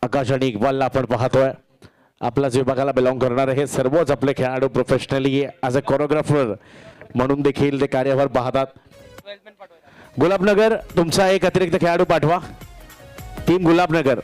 आकाश आणि इक्बालला आपण पाहतोय. आपल्याच विभागाला बिलॉंग करणारे हे सर्वच आपले खेळाडू प्रोफेशनली ॲज अ कोरिओग्राफर म्हणून देखील ते कार्यभार पाहतात. गुलाबनगर तुमचा एक अतिरिक्त खेळाडू पाठवा. टीम गुलाबनगर.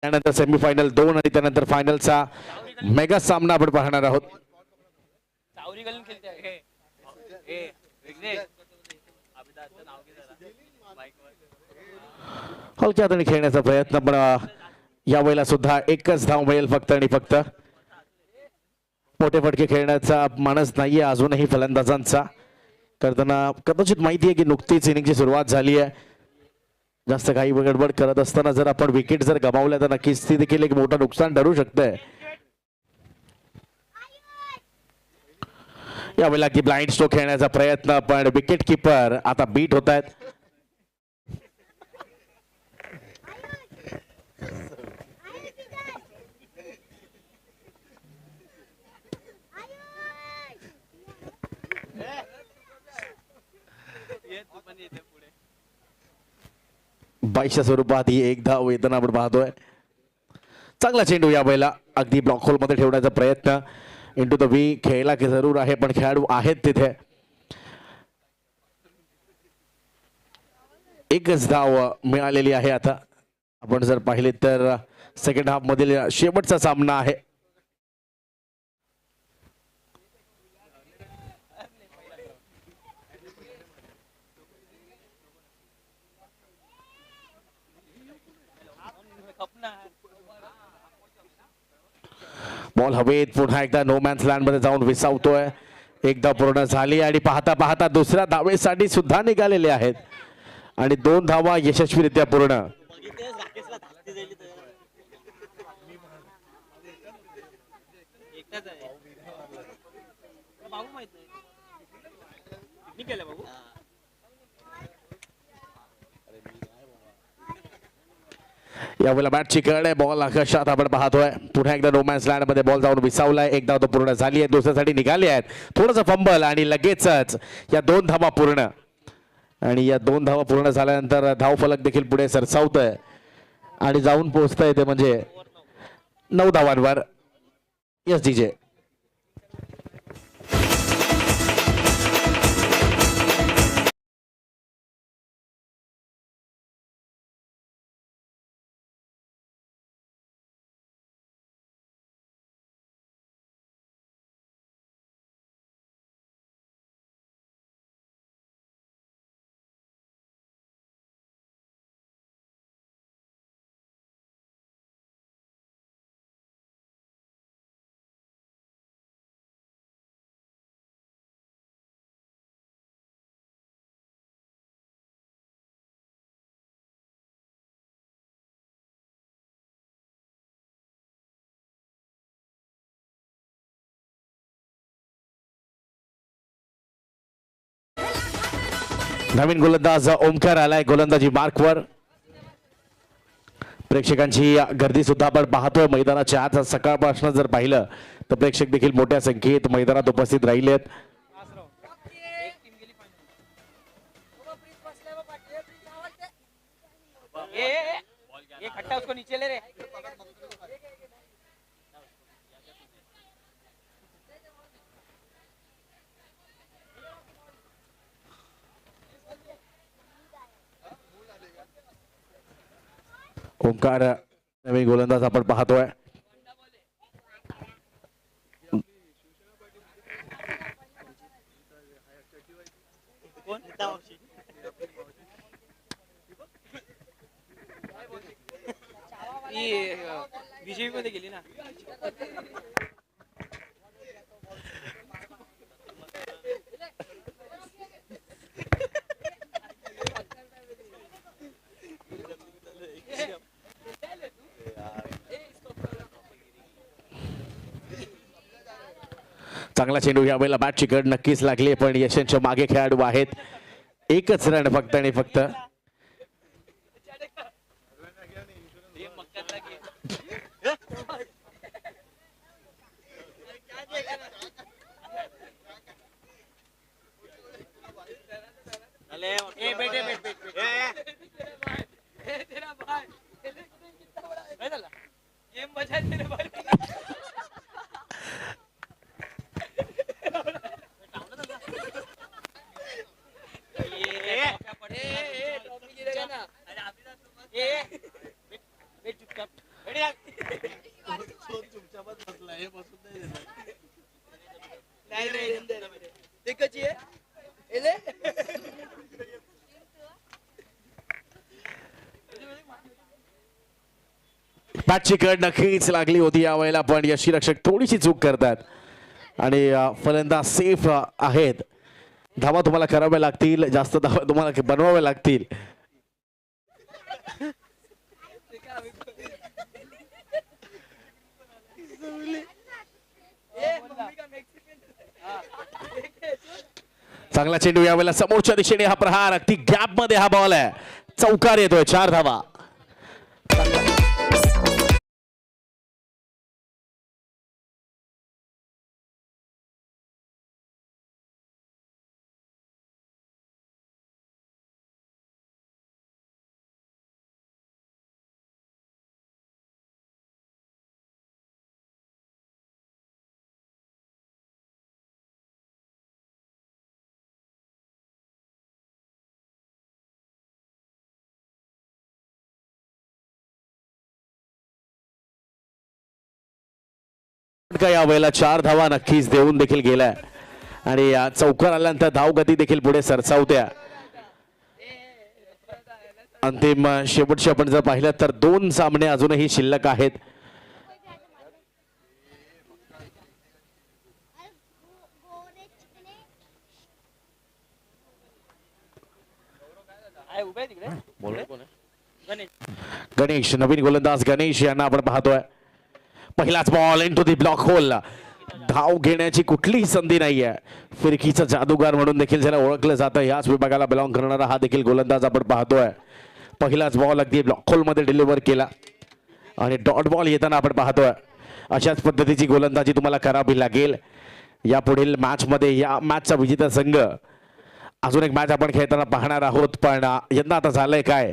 त्यानंतर सेमीफायनल 2 आणि त्यानंतर फायनलचा मेगा सामना आपण पाहणार आहोत. हलक्या हाताने खेळण्याचा प्रयत्न, पण यावेळेला सुद्धा एकच धाव मिळेल फक्त आणि फक्त. मोठे फटके खेळण्याचा मानस नाहीये अजूनही फलंदाजांचा. करताना कदाचित माहिती आहे की नुकतीच इनिंगची सुरुवात झाली आहे. जास्त काही गडबड करत असताना जर आपण विकेट जर गमावल्या तर नक्कीच ती देखील एक मोठं नुकसान ठरू शकतंय. यावेळेला की ब्लाइंड स्ट्रोक खेळण्याचा प्रयत्न, पण विकेट किपर आता बीट होत आहेत. बाईच्या स्वरूपात ही एक धाव येताना आपण पाहतोय. चांगला चेंडू या वेळेला अगदी ब्लॉक होल मध्ये ठेवण्याचा प्रयत्न. इंटू द वी खेळला की जरूर आहे, पण खेळाडू आहेत तिथे. एकच धाव मिळालेली आहे. आता आपण जर पाहिले तर सेकंड हाफ मधील शेवटचा सामना आहे. बॉल हवेत पुन्हा एकदा नो मॅन्स लँड मध्ये जाऊन विसावतोय. एकदा पूर्ण झाली आणि पाहता पाहता दुसऱ्या धावेसाठी सुद्धा निघालेले आहेत आणि 2 धावा यशस्वीरित्या पूर्ण. यावेळेला बॅटची कळ आहे. बॉल आकाशात आपण पाहतोय. पुन्हा एकदा नो मॅन्स लँड मध्ये बॉल जाऊन विसावलाय. एकदा तो पूर्ण झाली आहे, दुसऱ्यासाठी निघाली आहेत. थोडंसं फंबल आणि लगेचच या 2 धावा पूर्ण. आणि या 2 धावा पूर्ण झाल्यानंतर धावफलक देखील पुढे सरसावतोय आणि जाऊन पोहोचतंय ते म्हणजे 9 धावांवर. Yes DJ. नवीन गोलंदाज ओमकार आलाय गोलंदाजी मार्कवर. प्रेक्षकांची गर्दी सुद्धा आपण पाहतोय मैदानाच्या आत. सकाळपासून जर पाहिलं तर प्रेक्षक देखील मोठ्या संख्येत मैदानात उपस्थित राहिलेत. हटा उसको नीचे ले रे। ओंकार नवीन गोलंदाज आपण पाहतोय. बीजेपी मध्ये गेली ना. चांगला चेंडू या वेळेला बॅट चिकट नक्कीच लागली, पण यशांच्या मागे खेळाडू आहेत. एकच रन फक्त आणि फक्त. बॅटची कड नक्कीच लागली होती या वेळेला, पण यष्टीरक्षक थोडीशी चूक करतात आणि फलंदाज सेफ आहेत. धावा तुम्हाला कराव्या लागतील, जास्त धावा तुम्हाला बनवाव्या लागतील. चांगला चेंडू यावेळेला समोरच्या दिशेने हा प्रहार, अगदी गॅप मध्ये हा बॉल आहे. चौकार येतोय, 4 धावा. या वेळेला 4 धावा नक्कीच देऊन देखील गेलाय आणि चौकार आल्यानंतर धावगती देखील पुढे सरसावत्या. अंतिम शेवटचे आपण जर पाहिलं तर 2 सामने अजूनही शिल्लक आहेत. गणेश, नवीन गोलंदाज गणेश यांना आपण पाहतोय. पहिलाच ball into the block hole. धाव घेण्याची कुठलीही संधी नाहीये. फिरकीचा जादूगार म्हणून देखील ज्याला ओळखलं जातं, याच विभागाला बिलॉंग करणारा हा देखील गोलंदाज आपण पाहतोय. पहिलाच बॉल अगदी ब्लॉक होल मध्ये डिलिव्हर केला आणि डॉट बॉल येताना आपण पाहतोय. अशाच पद्धतीची गोलंदाजी तुम्हाला करावी लागेल या पुढील मॅच मध्ये. या मॅचचा विजेता संघ अजून एक मॅच आपण खेळताना पाहणार आहोत, पण यंदा आता झालंय काय,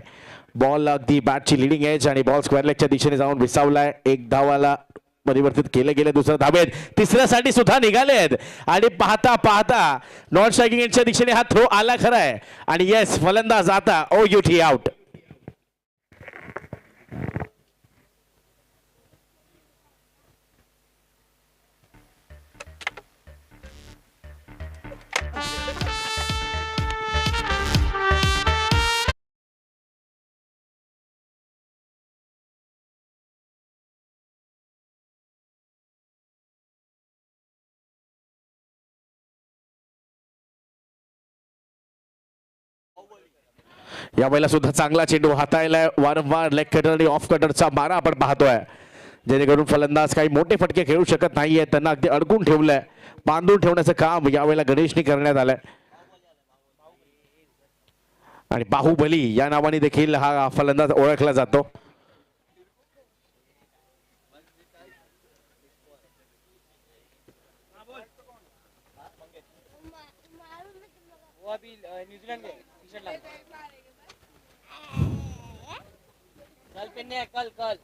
बॉल अगदी बॅटची लिडिंग एज आणि बॉल स्क्वेअर लेगच्या दिशेने जाऊन विसावलाय. 1 धावाला परिवर्तित केले गेले. दुसऱ्या धावेत तिसऱ्यासाठी सुद्धा निघाले आहेत आणि पाहता पाहता नॉन स्ट्रायकिंग एंडच्या दिशेने हा थ्रो आला खरा आहे आणि येस, फलंदाज आता OUT आउट. यावेळेला सुद्धा चांगला चेंडू हाताळलाय. वारंवार लेग कटर आणि ऑफ कटरचा मारा आपण पाहतोय, जेणेकरून फलंदाज काही मोठे फटके खेळू शकत नाहीये. त्यांना अगदी अडकून ठेवलंय. बांधून ठेवण्याचं काम यावेळेला गणेशने करण्यात आलंय आणि बाहुबली या नावाने देखील हा फलंदाज ओळखला जातो. न्यूजीलैंड के टी-शर्ट ला कल पेन्ने आहे, कल कल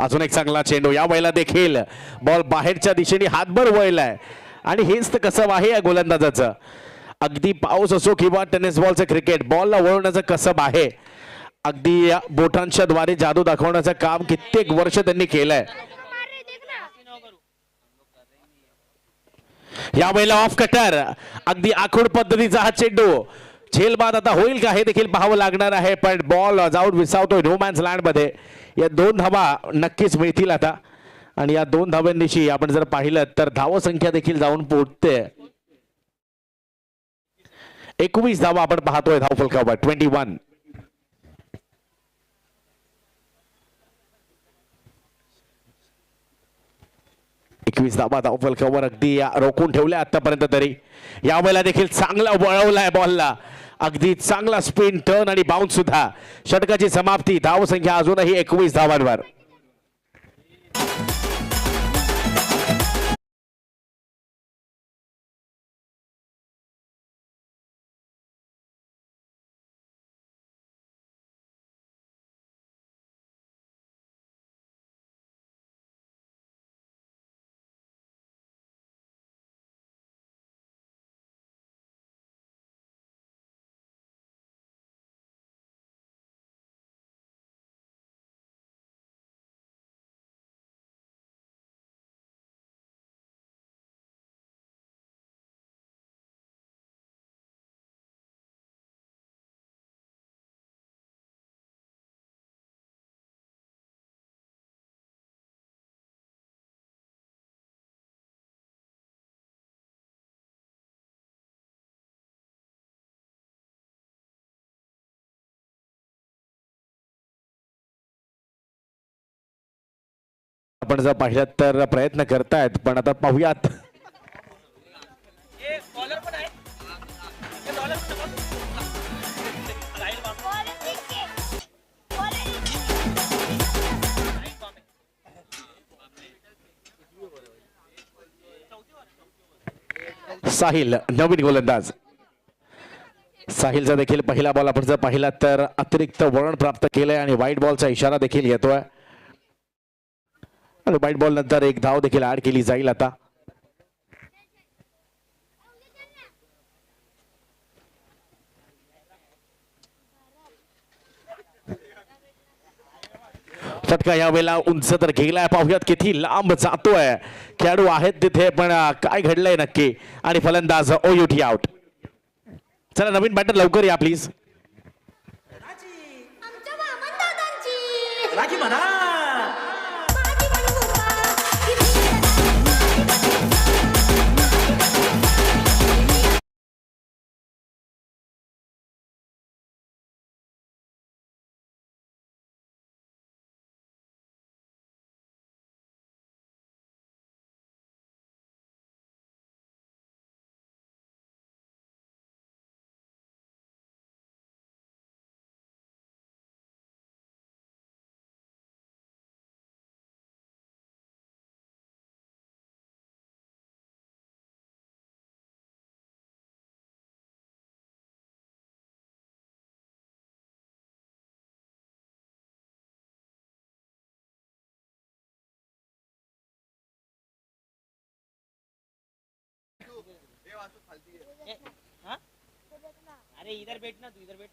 अजून एक चांगला चेंडू, या वेळेला देखील बॉल बाहेरच्या दिशेने हातभर वळलाय आणि हेच तर कसब आहे या गोलंदाजाचं. अगदी पाऊस असो किंवा टेनिस बॉलचं क्रिकेट, बॉलला वळवण्याचं कसब आहे. अगदी या बोटांच्या द्वारे जादू दाखवण्याचं काम कित्येक वर्ष त्यांनी केलंय. या वेळेला ऑफ कटर, अगदी आखूड पद्धतीचा हा चेंडू, झेलबाद आता होईल का हे देखील पाहावं लागणार आहे. पण बॉल जाऊन विसावतोय नो मॅन्स लँड मध्ये. या 2 धावा नक्कीच मिळतील आता आणि या 2 धाव्यांनिशी आपण जर पाहिलं तर धावसंख्या देखील जाऊन पोहोचते 19 धावा आपण पाहतोय धावफलकावर 21. धावा धावफलकावर अगदी रोखून ठेवल्या आतापर्यंत तरी. यावेळेला देखील चांगला वळवलाय बॉलला, अगदी चांगला स्पिन टर्न आणि बाउन्स सुद्धा. षटकाची समाप्ती, धावसंख्या अजूनही 21 धावांवर. आपण जर पाहिलं तर प्रयत्न करतायत, पण आता पाहूयात. हे बॉलर पण आहे, हे बॉलर पण राईट बॉल साहिल नवीन गोलंदाज. साहिलचा देखील पहिला बॉल आपण जर पाहिला तर अतिरिक्त वळण प्राप्त केलंय आणि व्हाईट बॉलचा इशारा देखील येतोय. आणि व्हाईट बॉल नंतर एक धाव देखील ऍड केली जाईल. आता फटका यावेळेला उंच तर गेलाय, पाहूयात किती लांब जातोय. खेळाडू आहेत तिथे, पण काय घडलंय नक्की. आणि फलंदाज ओयुटी आउट. चला नवीन बॅटर लवकर या प्लीज. अरे इधर बैठ ना, तू इधर बैठ.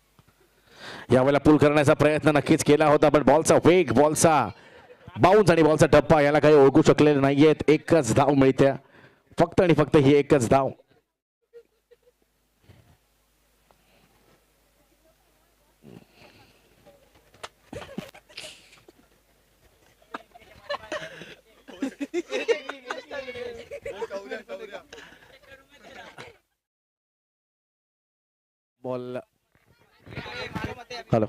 यावेळेला पूल करण्याचा प्रयत्न नक्कीच केला होता, पण बॉलचा वेग, बॉलचा बाउन्स आणि बॉलचा टप्पा याला काही ओळखू शकलेले नाहीयेत. एकच धाव मिळते, फक्त आणि फक्त ही एकच धाव. बॉल हॅलो,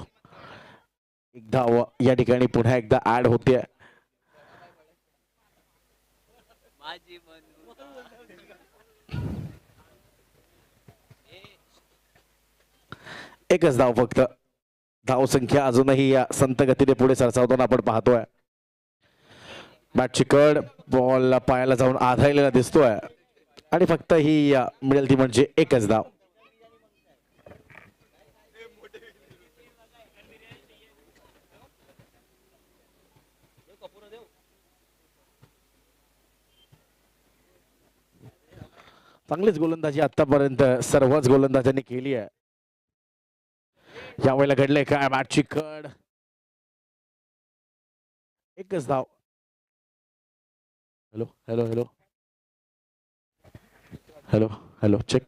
एक धाव या ठिकाणी पुन्हा एकदा ऍड होते. एकच धाव फक्त. धाव संख्या अजूनही या संत गतीने पुढे सरसावताना आपण पाहतोय. बॅटची कड, बॉल पायाला जाऊन आधारलेला दिसतोय आणि फक्त ही मिळेल ती म्हणजे एकच धाव. चांगलीच गोलंदाजी आतापर्यंत सर्वच गोलंदाजांनी केली आहे. यावेळेला घडले काय मॅचची कड. एकच धाव. Hello hello hello hello hello check.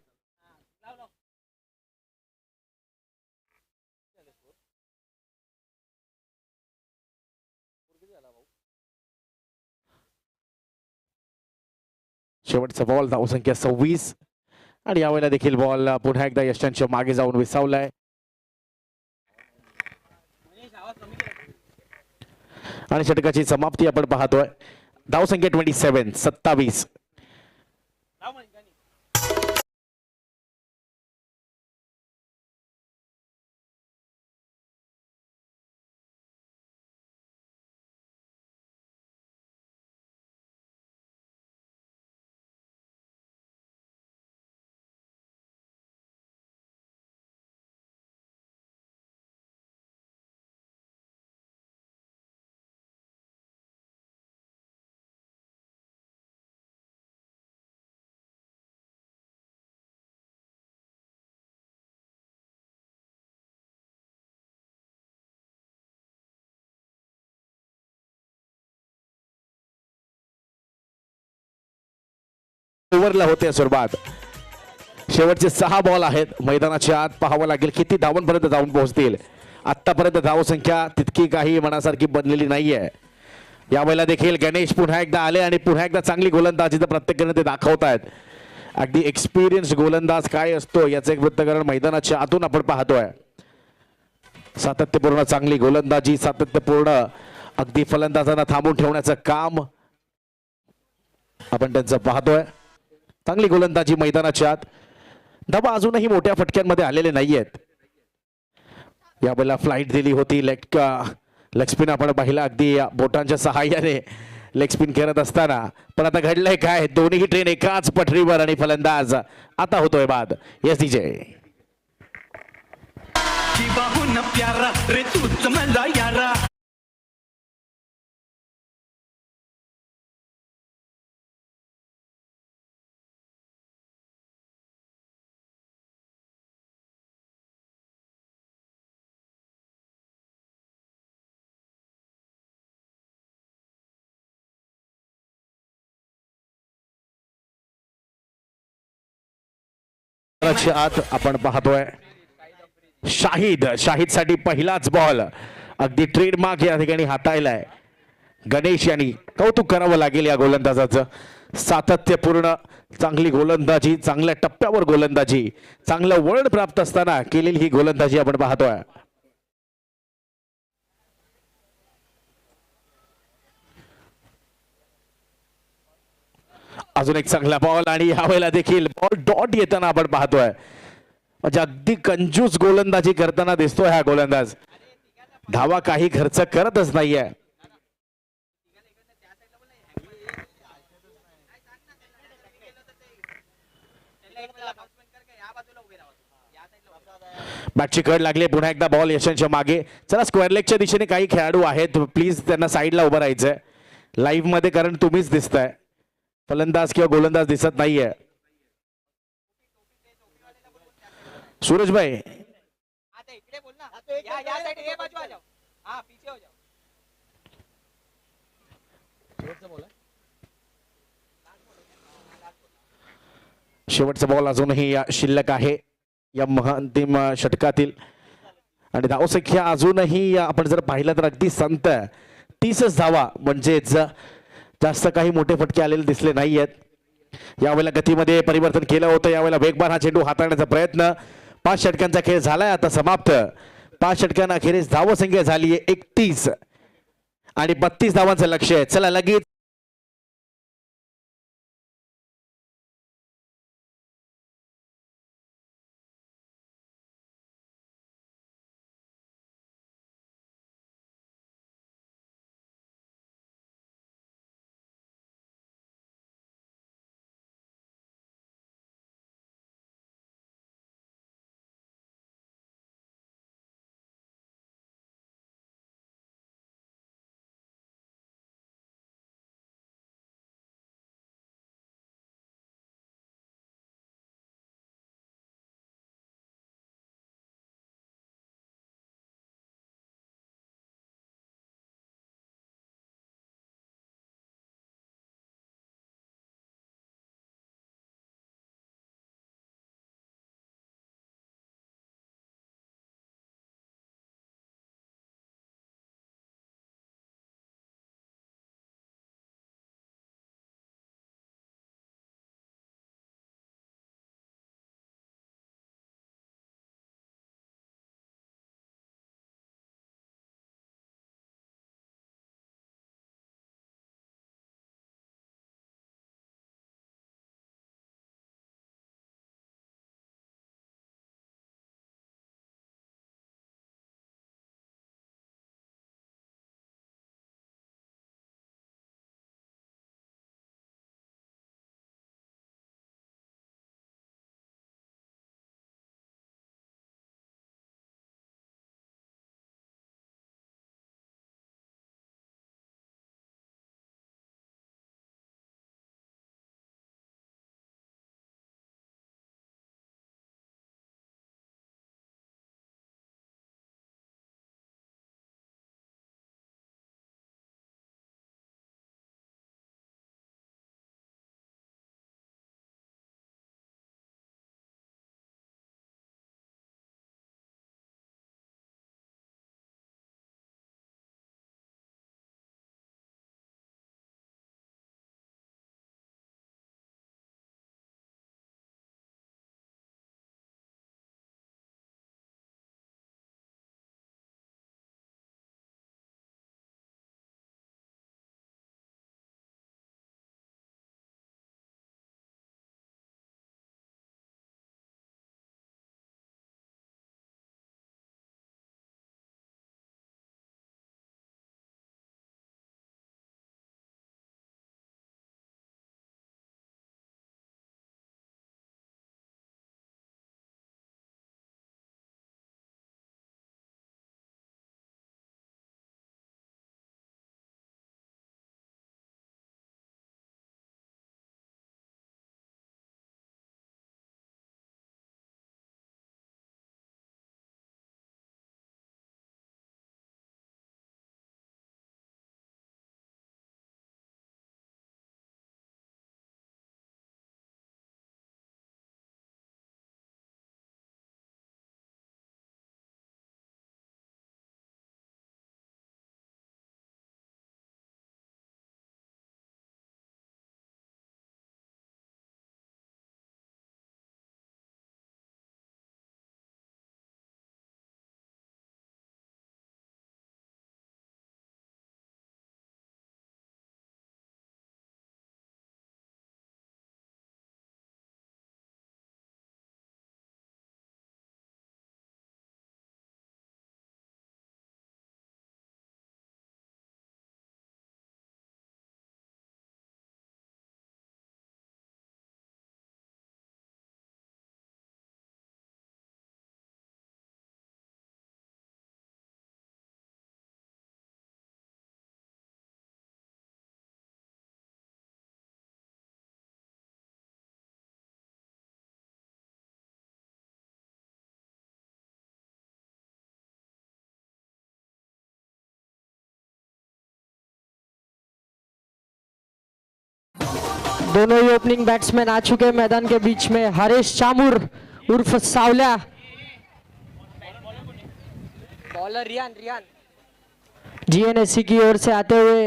शेवटचा बॉल धावसंख्या 26 आणि यावेळेला देखील बॉल पुन्हा एकदा यशांच्या मागे जाऊन विसावलाय आणि षटकाची समाप्ती आपण पाहतोय. धावसंख्या 27. ओव्हरला होते सुरुवात. शेवटचे 6 बॉल आहेत मैदानाच्या आत. पाहावं लागेल किती धावांपर्यंत जाऊन पोहोचतील. आतापर्यंत धावसंख्या तितकी काही मनासारखी बनलेली नाहीये. यावेळेला देखील गणेश पुन्हा एकदा आले आणि पुन्हा एकदा चांगली गोलंदाजी तर प्रत्येकाने ते दाखवतायत. अगदी एक्सपिरियन्स गोलंदाज काय असतो याचं एक वृत्तकरण मैदानाच्या आतून आपण पाहतोय. सातत्यपूर्ण चांगली गोलंदाजी, सातत्यपूर्ण अगदी फलंदाजांना थांबून ठेवण्याचं काम आपण त्यांचं पाहतोय. चांगली गोलंदाजी मैदानाच्या आत. धावा अजूनही मोठ्या फटक्यांमध्ये आलेले नाहीयेत. यावेळेला फ्लाईट दिली होती लेग स्पिन आपण पाहिला अगदी बोटांच्या सहाय्याने लेग स्पिन करत असताना. पण आता घडलंय काय, दोन्ही ट्रेन एकाच पटरीवर आणि फलंदाज आता होतोय बाद. यस डीजे प्यारा रे तूच मला यारा. आत आपण पाहतोय शाहिद साठी पहिलाच बॉल अगदी ट्रेडमार्क या ठिकाणी हाताळलाय गणेश यांनी. कौतुक करावं लागेल या गोलंदाजाचं. सातत्यपूर्ण चांगली गोलंदाजी, चांगल्या टप्प्यावर गोलंदाजी, चांगलं वळण प्राप्त असताना केलेली ही गोलंदाजी आपण पाहतोय. अजून एक चांगला बॉल आणि यावेळेला देखील बॉल डॉट येताना आपण पाहतोय. म्हणजे अगदी कंजूस गोलंदाजी करताना दिसतोय हा गोलंदाज. धावा काही खर्च करतच नाहीये. बॅटची कड लागली. पुन्हा एकदा बॉल यशांच्या मागे. चला स्क्वेअर लेगच्या दिशेने काही खेळाडू आहेत, प्लीज त्यांना साईडला उभं राहायचंय लाईव्ह मध्ये, कारण तुम्हीच दिसताय, फलंदाज किंवा गोलंदाज दिसत नाहीये. सूरज भाई शेवटचा बॉल अजूनही शिल्लक आहे या अंतिम षटकातील आणि धावसंख्या अजूनही आपण जर पाहिलं तर अगदी संत 30च धावा, म्हणजेच जास्त काही मोठे फटके आलेले दिसले नाहीयेत. यावेळेला गतीमध्ये परिवर्तन केलं होतं. यावेळेला वेगवान हा चेंडू हाताळण्याचा प्रयत्न. 5 षटकांचा खेळ झालाय आता समाप्त. 5 षटकांना अखेरीस धावसंख्या झाली आहे 31 आणि 32 धावांचं लक्ष आहे. चला लगेच दोनों ही ओपनिंग बैट्समैन आ चुके हैं मैदान के बीच में। हरीश चामूर उर्फ सावला, बॉलर रियान रियान जीएनएससी की ओर से आते हुए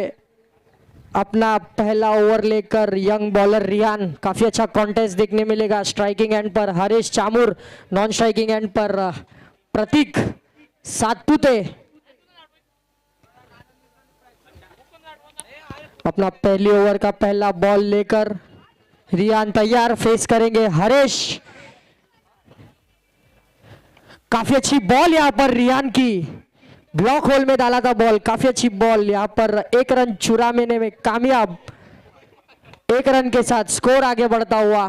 अपना पहला ओवर लेकर यंग बॉलर रियान। काफी अच्छा कॉन्टेस्ट देखने मिलेगा। स्ट्राइकिंग एंड पर हरीश चामूर, नॉन स्ट्राइकिंग एंड पर प्रतीक सातपुते। अपना पहली ओवर का पहला बॉल लेकर रियान तैयार, फेस करेंगे हरीश। काफी अच्छी बॉल यहां पर रियान की, ब्लॉक होल में डाला था बॉल। काफी अच्छी बॉल, यहां पर एक रन चुराने में कामयाब। एक रन के साथ स्कोर आगे बढ़ता हुआ,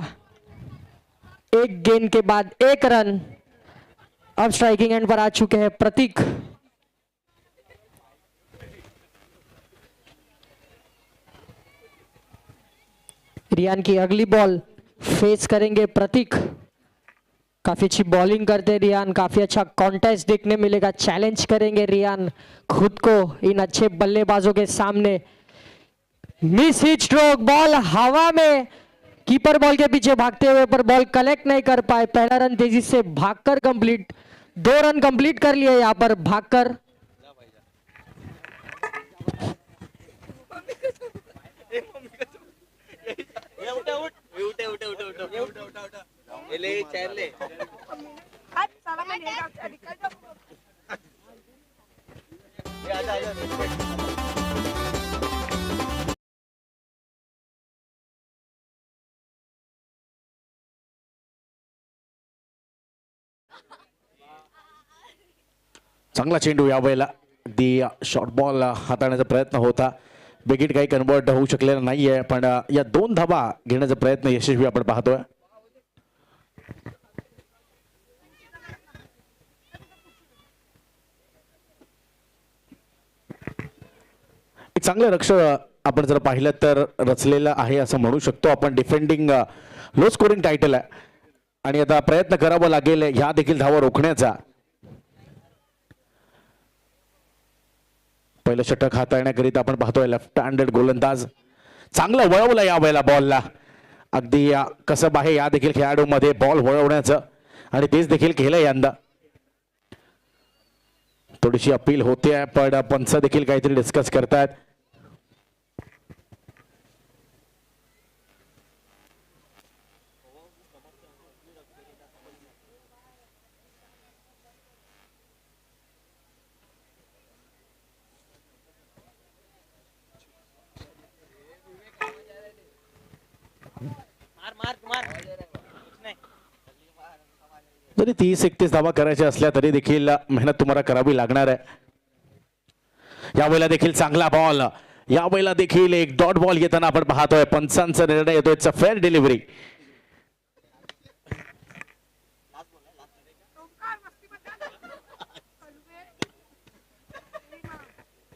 एक गेंद के बाद एक रन। अब स्ट्राइकिंग एंड पर आ चुके हैं प्रतीक। रियान की अगली बॉल फेस करेंगे प्रतीक। काफी अच्छी बॉलिंग करते हैं रियान, काफी अच्छा कॉन्टेस्ट देखने मिलेगा। चैलेंज करेंगे रियान खुद को इन अच्छे बल्लेबाजों के सामने। मिस हिट स्ट्रोक, बॉल हवा में, कीपर बॉल के पीछे भागते हुए पर बॉल कलेक्ट नहीं कर पाए। पहला रन तेजी से भागकर कंप्लीट, 2 रन कंप्लीट कर लिए यहां पर भागकर। उठे उठ उठे उठे उठे उठे उठे उठे ले चल ले आज साला मैं नहीं जाऊँ निकल जाऊँ आजा आजा चांगला चेंडू या वेळेला अगदी शॉर्ट बॉल हाताळण्याचा प्रयत्न होता. बिगिट काही कन्वर्ट होऊ शकलेला नाहीये, पण या 2 धावा घेण्याचा प्रयत्न यशस्वी आपण पाहतोय. एक चांगलं रक्षण आपण जर पाहिलं तर रचलेलं आहे असं म्हणू शकतो आपण. डिफेंडिंग लो स्कोरिंग टायटल आहे आणि आता प्रयत्न करावा लागेल ह्या देखील धावा रोखण्याचा. पहिलं षटक हाताळण्याकरिता आपण पाहतोय लेफ्ट हँडेड गोलंदाज. चांगलं वळवलं या वेळेला बॉलला. अगदी कसब आहे या देखील खेळाडूमध्ये बॉल वळवण्याचं, आणि तेच देखील केलं यंदा. थोडीशी अपील होते पण पंच देखील काहीतरी डिस्कस करतायत. मार मार मार कुछ नहीं जरी 30-31 धावा करायच्या असल्या तरी देखील मेहनत तुम्हाला करावी लागणार आहे. यावेळेला देखील चांगला बॉल, यावेळेला देखील एक डॉट बॉल येताना आपण पाहतोय. पंचांचा निर्णय येतोय, इट्स अ फेअर डिलिव्हरी.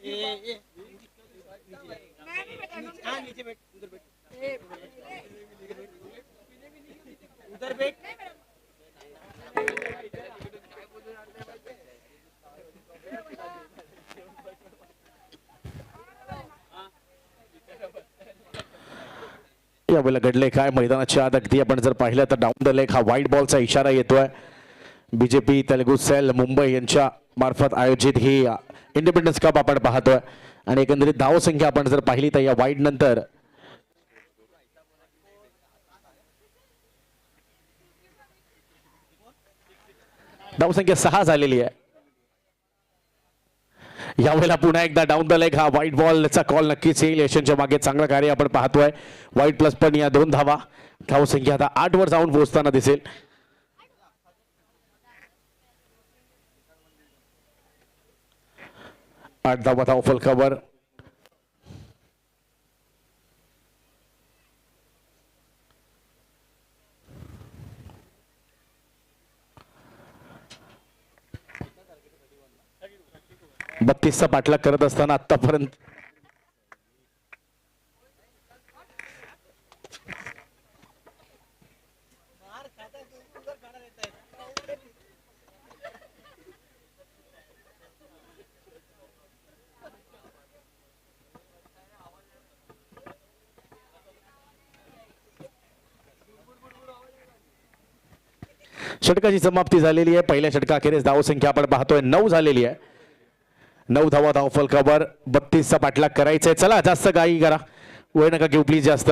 ये हाँ नीचे बैठ उधर बैठ यावेळेला घडले काय मैदानाच्या आत अगदी आपण जर पाहिलं तर डाऊन द लेग हा व्हाईट बॉलचा इशारा येतोय. बीजेपी तेलुगू सेल मुंबई यांच्या मार्फत आयोजित ही इंडिपेंडन्स कप आपण पाहतोय, आणि एकंदरीत धावसंख्या आपण जर पाहिली तर या वाईड नंतर धावसंख्या 6 झालेली आहे. यावेळेला पुन्हा एकदा डाऊन द लेग हा व्हाईट बॉलचा कॉल नक्कीच येईल. यशांच्या मागे चांगलं कार्य आपण पाहतोय. व्हाईट प्लस पण या 2 धावा, धावसंख्या आता 8 वर जाऊन पोहोचताना दिसेल. आठ धावा धाव फलकावर. बत्तीसचा पाठलाग करत असताना आतापर्यंत षटकाची समाप्ती झालेली आहे. पहिल्या षटकाखेरीज धावसंख्या आपण पाहतोय 9 झालेली आहे. 9 धावा धावफलकावर 32चा पाठलाग करायचा आहे. चला जास्त काही करा, वेळ नका घेऊ प्लीज जास्त.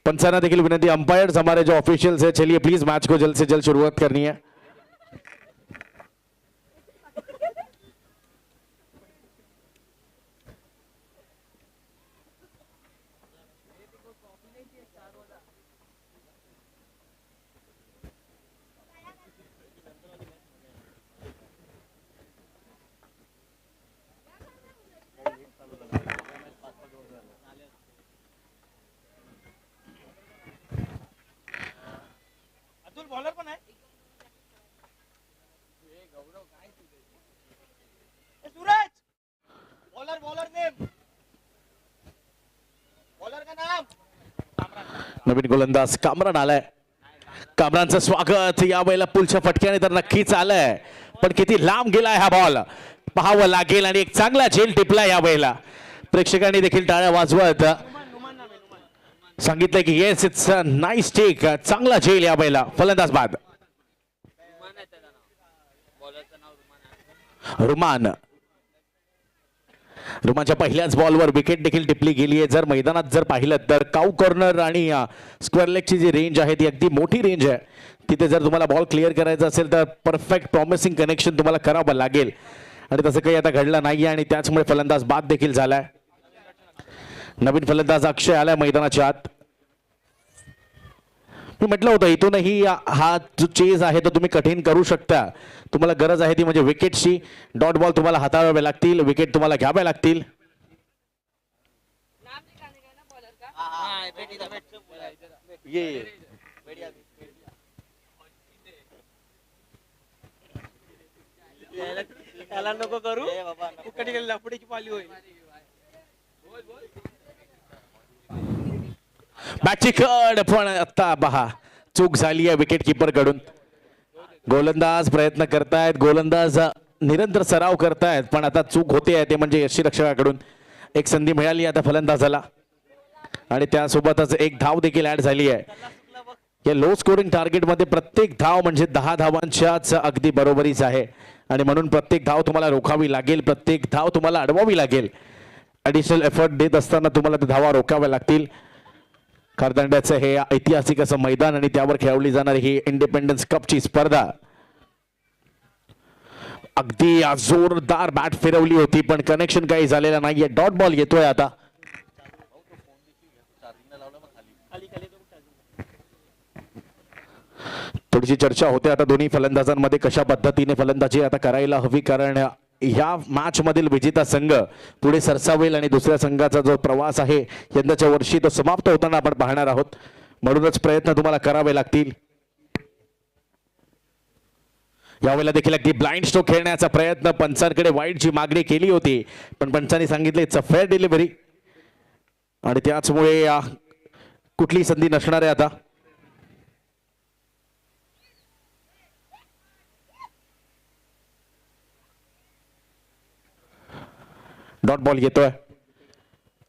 पंचांना देखील विनंती, अंपायर्स हमारे जो ऑफिशियल्स है, चलिए प्लीज मैच को जल्द से जल्द शुरुआत करनी है. अतुल बॉलर पण आहे. ए, Suraj bowler bowler name bowler का नाम नवीन गोलंदाज कामरान आलाय. कामरानचं स्वागत यावेळेला पुलच्या फटक्याने तर नक्कीच आलंय, पण किती लांब गेलाय हा बॉल पाहावं लागेल. आणि एक चांगला झेल टिपला यावेळेला. प्रेक्षकांनी देखील टाळ्या वाजवत सांगितलं की yes it's a nice take. चांगला झेल यावेळेला. फलंदाज बाद रुमान. रुमानच्या पहिल्याच बॉलवर विकेट देखील टिपली गेली आहे. जर मैदानात जर पाहिलं तर काऊ कॉर्नर आणि स्क्वेअर लेगची जी रेंज आहे ती अगदी मोठी रेंज आहे. तिथे जर तुम्हाला बॉल क्लिअर करायचा असेल तर परफेक्ट प्रॉमिसिंग कनेक्शन तुम्हाला करावं लागेल, आणि तसं काही आता घडलं नाहीये, आणि त्याचमुळे फलंदाज बाद देखील झालाय. नवीन फलंदाज अक्षय आलाय मैदानाच्या आत. मी म्हटलं होतं इथूनही हा जो चेज आहे तो तुम्ही कठीण करू शकता. तुम्हाला गरज आहे ती म्हणजे विकेटची. डॉट बॉल तुम्हाला हाताळावे लागतील, विकेट तुम्हाला घ्याव्या लागतील. नाम निकालने का है ना बॉलर का. हां बैठ इधर बैठ ये त्याला नको करू. फुकट गेली लफडीची पाली होईल. बॅटची कड, पण आता पहा चूक झाली आहे विकेट किपर कडून. गोलंदाज प्रयत्न करतायत, गोलंदाज निरंतर सराव करतायत, पण आता चूक होते आहे ते म्हणजे यष्टीरक्षकाकडून. एक संधी मिळाली आता फलंदाजाला, आणि त्यासोबतच एक धाव देखील ऍड झाली आहे. या लो स्कोरिंग टार्गेटमध्ये प्रत्येक धाव म्हणजे 10 धावांच्याच अगदी बरोबरीच आहे, आणि म्हणून प्रत्येक धाव तुम्हाला रोखावी लागेल, प्रत्येक धाव तुम्हाला अडवावी लागेल. ॲडिशनल एफर्ट देत असताना तुम्हाला ते धावा रोखाव्या लागतील. कारदांड्याचं हे ऐतिहासिक असं मैदान, आणि त्यावर खेळवली जाणारी ही इंडिपेंडन्स कपची स्पर्धा. अगदी जोरदार बॅट फिरवली होती, पण कनेक्शन काही झालेलं नाहीये. डॉट बॉल येतोय आता. थोडीशी चर्चा होते आता दोन्ही फलंदाजांमध्ये कशा पद्धतीने फलंदाजी आता करायला हवी, कारण ह्या मॅच मधील विजेता संघ पुढे सरसावेल, आणि दुसऱ्या संघाचा जो प्रवास आहे यंदाच्या वर्षी तो समाप्त होताना आपण पाहणार आहोत. म्हणूनच प्रयत्न तुम्हाला करावे लागतील. यावेळेला देखील अगदी ब्लाइंड स्ट्रोक खेळण्याचा प्रयत्न. पंचांकडे वाईडची मागणी केली होती, पण पंचांनी सांगितले इट्स अ फेअर डिलिव्हरी, आणि त्याचमुळे कुठली संधी नसणार आहे आता. डॉट बॉल येतोय.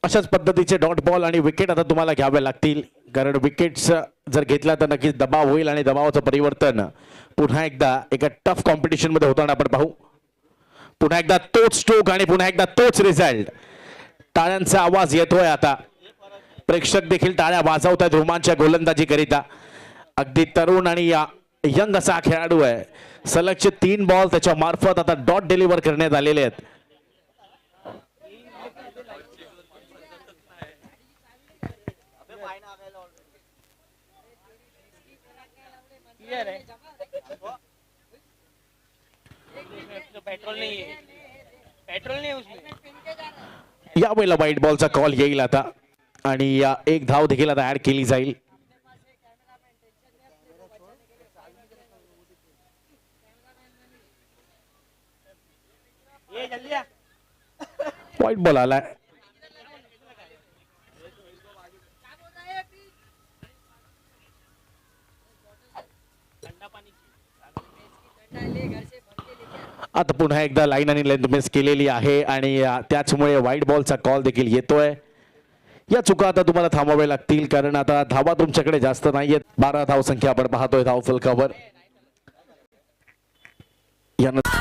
अशाच पद्धतीचे डॉट बॉल आणि विकेट आता तुम्हाला घ्यावे लागतील, कारण विकेट्स जर घेतला तर नक्कीच दबाव होईल, आणि दबावाचं परिवर्तन पुन्हा एकदा एका टफ कॉम्पिटिशन मध्ये होताना आपण पाहू. पुन्हा एकदा तोच स्ट्रोक आणि पुन्हा एकदा तोच रिझल्ट. टाळ्यांचा आवाज येतोय आता. प्रेक्षक देखील टाळ्या वाजवतात रोमांच्या गोलंदाजी करिता. अगदी तरुण आणि यंग असा खेळाडू आहे. सलगचे 3 बॉल त्याच्या मार्फत आता डॉट डिलिव्हर करण्यात आलेले आहेत. पेट्रोल नहीं है, पेट्रोल नहीं है उसमें. यावेळेला वाईट बॉलचा कॉल येईल आता, आणि या एक धाव देखील आता ऍड केली जाईल. वाईट बॉल आलाय. आता पुन्हा एकदा लाईन आणि लेंथ मिस केलेली आहे, आणि त्याचमुळे वाईट बॉलचा कॉल देखील येतोय. या चुका आता तुम्हाला थांबवाव्या लागतील, कारण आता धावा तुमच्याकडे जास्त नाहीयेत. 12 धाव संख्या आपण पाहतोय धाव फलकावर. यानंतर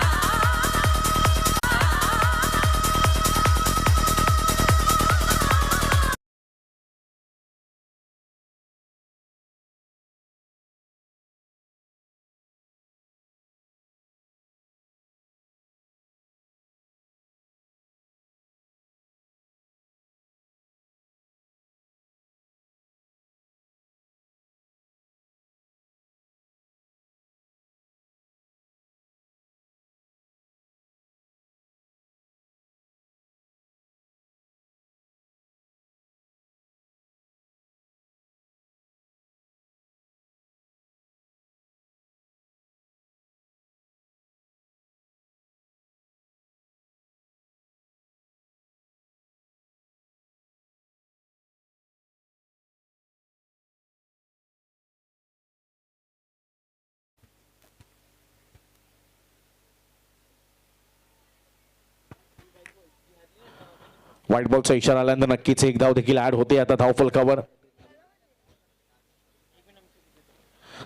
व्हाईट बॉलचा इशारा आल्यानंतर नक्कीच एक धाव देखील ऍड होते आता धाव फलकावर.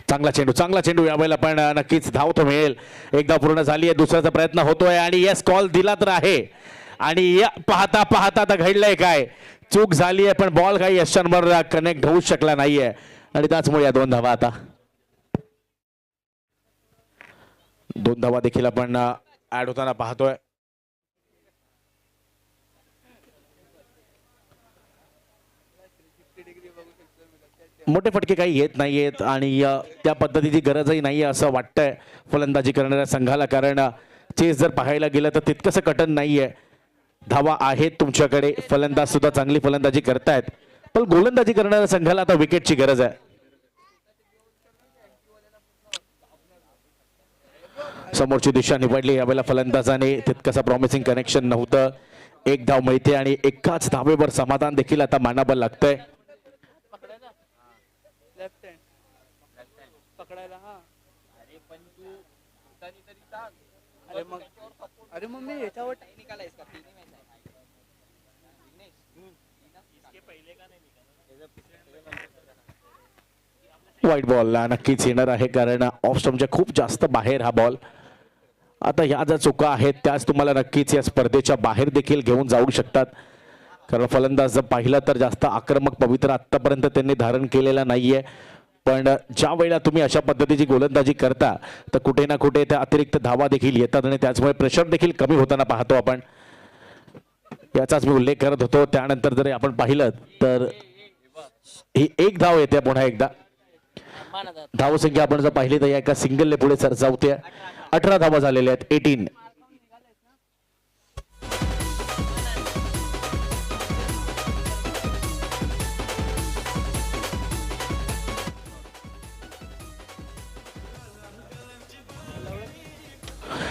चांगला चेंडू यावेळेला पण नक्कीच धाव तो मिळेल. एक धाव पूर्ण झाली आहे, दुसऱ्याचा प्रयत्न होतोय आणि यस कॉल दिला तर आहे. आणि या पाहता पाहता आता घडलंय काय, चूक झाली आहे पण बॉल काही यशांवर कनेक्ट होऊ शकला नाहीये आणि त्याचमुळे या 2 धावा आता 2 धावा देखील आपण ऍड होताना पाहतोय. मोठे फटके काही येत नाहीयेत आणि त्या पद्धतीची गरजही नाहीये असं वाटतंय फलंदाजी करणाऱ्या संघाला, कारण चेस जर पाहायला गेलं तर तितकंसं कठीण नाहीये. धावा आहेत तुमच्याकडे, फलंदाज सुद्धा चांगली फलंदाजी करतायत, पण गोलंदाजी करणाऱ्या संघाला आता विकेटची गरज आहे. समोरची दिशा निवडली यावेळेला फलंदाजाने, तितकंसं प्रॉमिसिंग कनेक्शन नव्हतं. एक धाव मिळते आणि एकाच धावेवर समाधान देखील आता मानावं लागतंय. लेफ्ट हँड पकडायला. हा अरे पण तू उतानी तरी सांग. अरे मग मी याच्यावर निकाला इसका तीन ही मैच है. इसके पहले का नहीं निकाला. व्हाईट बॉल नक्कीच येणार आहे, कारण ऑफ स्टंपच्या खूप जास्त बाहेर हा बॉल. आता ह्या ज्या चुका आहेत त्याच तुम्हाला नक्कीच या स्पर्धेच्या बाहेर देखील घेऊन जाऊ शकतात, कारण फलंदाज जर पाहिलं तर जास्त आक्रमक पवित्र आतापर्यंत त्यांनी धारण केलेला नाहीये. पण ज्या वेळेला तुम्ही अशा पद्धतीची गोलंदाजी करता तर कुठे ना कुठे त्या अतिरिक्त धावा देखील येतात आणि त्याचमुळे प्रेशर देखील कमी होताना पाहतो आपण. याचाच मी उल्लेख करत होतो. त्यानंतर जर आपण पाहिलं तर ही एक धाव येते पुन्हा एकदा. धावसंख्या आपण जर पाहिली तर या एका सिंगलने पुढे सरसावते. 18 धावा झालेल्या आहेत, 18.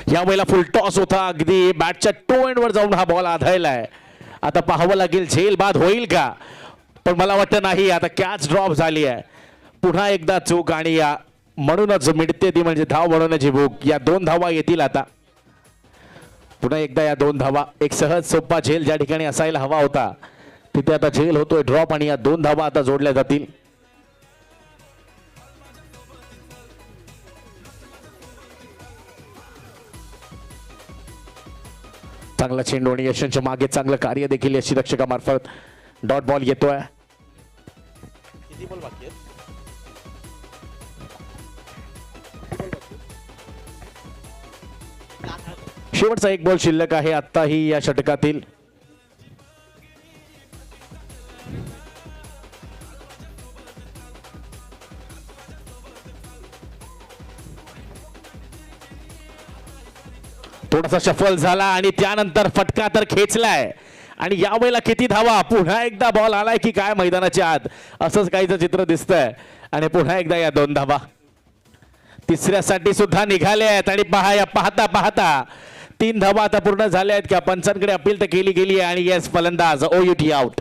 यावेळेला फुल टॉस होता, अगदी बॅटच्या टो एंड वर जाऊन हा बॉल आदळलाय. आता पाहावं लागेल झेल बाद होईल का, पण मला वाटतं नाही. आता कॅच ड्रॉप झाली आहे. पुन्हा एकदा चूक आणि या म्हणूनच मिळते ती म्हणजे धाव बनवण्याची भूक. या 2 धावा येतील आता पुन्हा एकदा. या 2 धावा, एक सहज सोपा झेल ज्या ठिकाणी असायला हवा होता तिथे आता झेल होतोय ड्रॉप आणि या 2 धावा आता जोडल्या जातील. चांगला चेंडू आणि यशांच्या मागे चांगलं कार्य देखील यशी रक्षकामार्फत. डॉट बॉल येतोय. किती बॉल बाकी आहेत. शेवटचा एक बॉल शिल्लक आहे आत्ताही या षटकातील. थोडासा शफल झाला आणि त्यानंतर फटका तर खेचलाय आणि यावेळेला किती धावा. पुन्हा एकदा बॉल आलाय की काय मैदानाच्या आत, असंच काहीच चित्र दिसतंय. आणि पुन्हा एकदा या 2 धावा तिसऱ्यासाठी सुद्धा निघाले आहेत. आणि पाहता पाहता 3 धावा आता पूर्ण झाल्या आहेत. की पंचांकडे अपील तर केली गेली आहे आणि येस फलंदाज OUT आउट.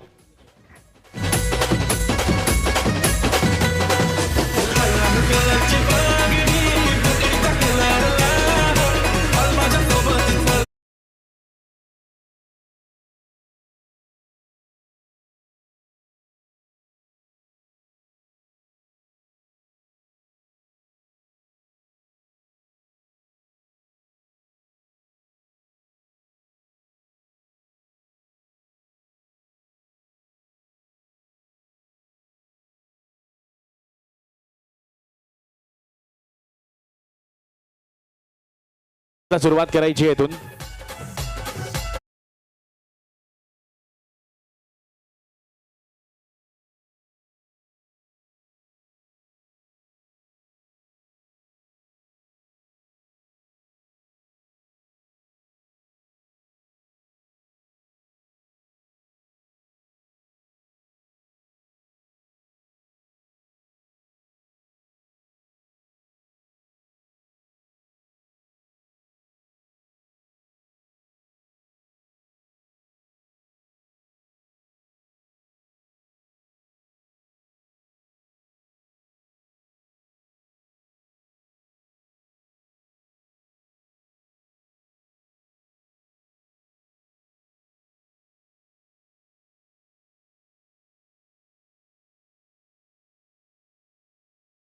सुरुवात करायची आहे इथून.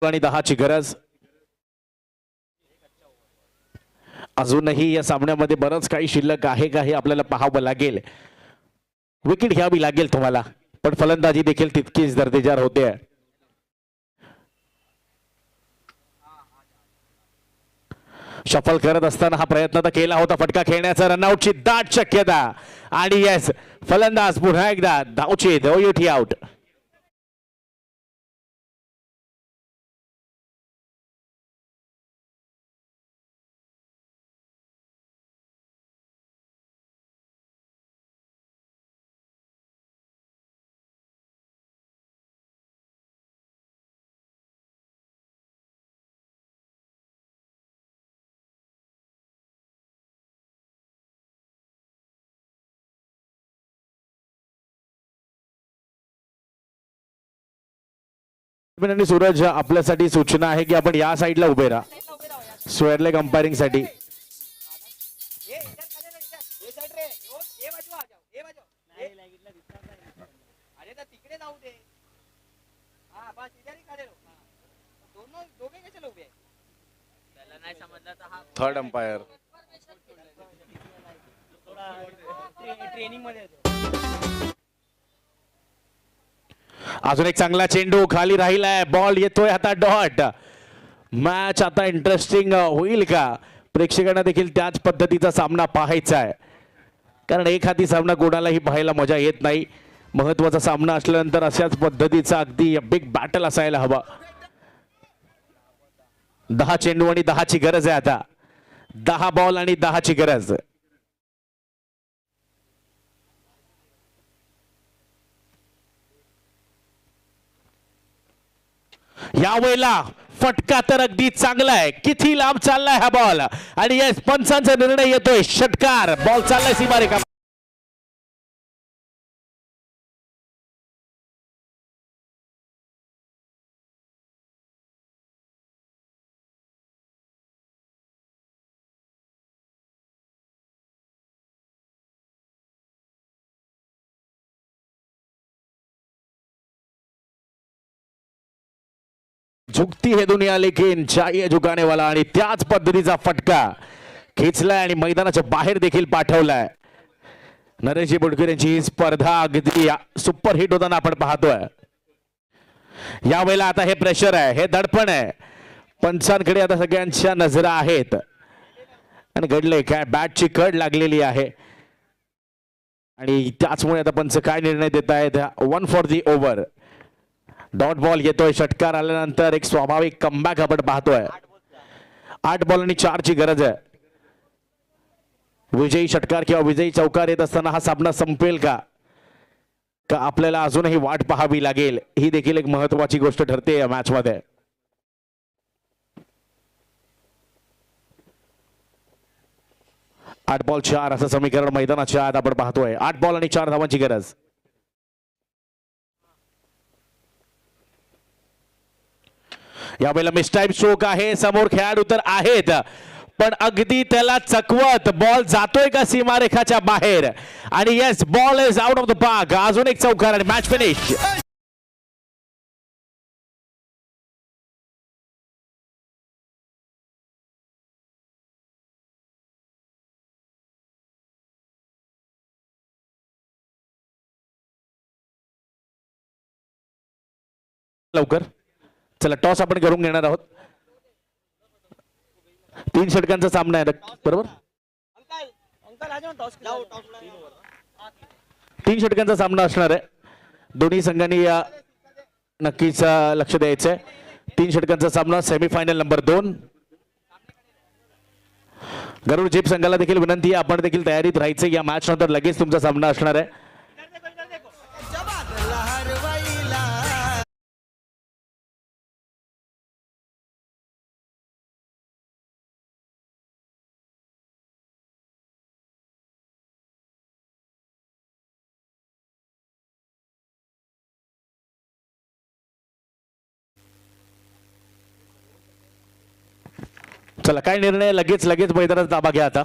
आणि 10ची गरज. अजूनही या सामन्यामध्ये बरंच काही शिल्लक आहे का हे आपल्याला पाहावं लागेल. विकेट घ्यावी लागेल तुम्हाला, पण फलंदाजी देखील तितकीच दर्जेदार होते. शफल करत असताना हा प्रयत्न तर केला होता फटका खेळण्याचा, रनआउटची दाट शक्यता. आणि येस, फलंदाज पुन्हा एकदा धावची युटी आउट. आणि सूरज, आपल्यासाठी सूचना आहे की आपण या साईडला उभे राहा स्क्वेअर लेग अंपायरिंग साठी. ये इधर खड़े रहो, इधर ये साइड रे, ये बाजू आ जाओ, ये बाजू नाही लागितला दिसणार नाही. अरे तर तिकडे जाऊ दे. हा बस इधर ही खड़े रहो. दोनों दोघे कशाला उभे आहे? त्याला नाही समजलं तर हा थर्ड अंपायर. ट्रेनिंग मध्ये येतो. अजून एक चांगला चेंडू खाली राहिलाय, बॉल येतोय आता डॉट. मॅच आता इंटरेस्टिंग होईल का? प्रेक्षकांना देखील त्याच पद्धतीचा सामना पाहायचा आहे, कारण एक हाती सामना कोणालाही पाहायला मजा येत नाही. महत्वाचा सामना असल्यानंतर अशाच पद्धतीचा अगदी बिग बॅटल असायला हवा. 10 चेंडू आणि 10ची गरज आहे आता. 10 बॉल आणि 10ची गरज. यावेळेला फटका तर अगदी चांगला आहे. किती लांब चाललाय हा बॉल, आणि येस, पंचांचा निर्णय येतोय, षटकार. बॉल चाललाय सीमारेखा. झुकती है दुनिया लेकिन चाहिए झुकाने वाला. आणि त्याच पद्धतीचा फटका खेचलाय आणि मैदानाच्या बाहेर देखील पाठवलाय. नरेशजी बोडकर यांची ही स्पर्धा अगदी सुपर हिट होताना आपण पाहतोय. यावेळेला आता हे प्रेशर आहे, हे दडपण आहे. पंचांकडे आता सगळ्यांच्या नजरा आहेत. आणि घडलंय काय, बॅटची कड लागलेली आहे, आणि त्याचमुळे आता पंच काय निर्णय देत आहेत. 1 for the over. Dot ball येतोय. षटकार आल्यानंतर एक स्वाभाविक कमबॅक आपण पाहतोय. 8 बॉल आणि 4ची गरज आहे. विजयी षटकार किंवा विजयी चौकार येत असताना हा सामना संपेल का आपल्याला अजूनही वाट पाहावी लागेल. ही देखील एक महत्वाची गोष्ट ठरते या मॅच मध्ये. आठ बॉल 4 असं समीकरण मैदानाच्या आत आपण पाहतोय. 8 बॉल आणि 4 धावांची गरज. यावेळेला मिसटाईम स्ट्रोक आहे. समोर खेळाडू तर आहेत, पण अगदी त्याला चकवत बॉल जातोय का सीमारेखाच्या बाहेर. आणि yes, ball is out of the park. अजून एक चौकार आणि मॅच फिनिश. लवकर चला, टॉस आपण करून घेणार आहोत. 3 षटकांचा सामना आहे बरोबर. अंकल अंकल आ जाओ टॉस जाओ टॉस 3 षटकांचा सामना असणार आहे. दोन्ही संघांनी या नक्कीच लक्ष द्यायचंय. 3 षटकांचा सामना सेमीफायनल नंबर 2. गरुड झेप संघाला देखील विनंती आहे आपण देखील तयारीत राहायचं. या मॅच नंतर लगेच तुमचा सामना असणार आहे. चला काय निर्णय लगेच मैदानात ताबा घ्या आता.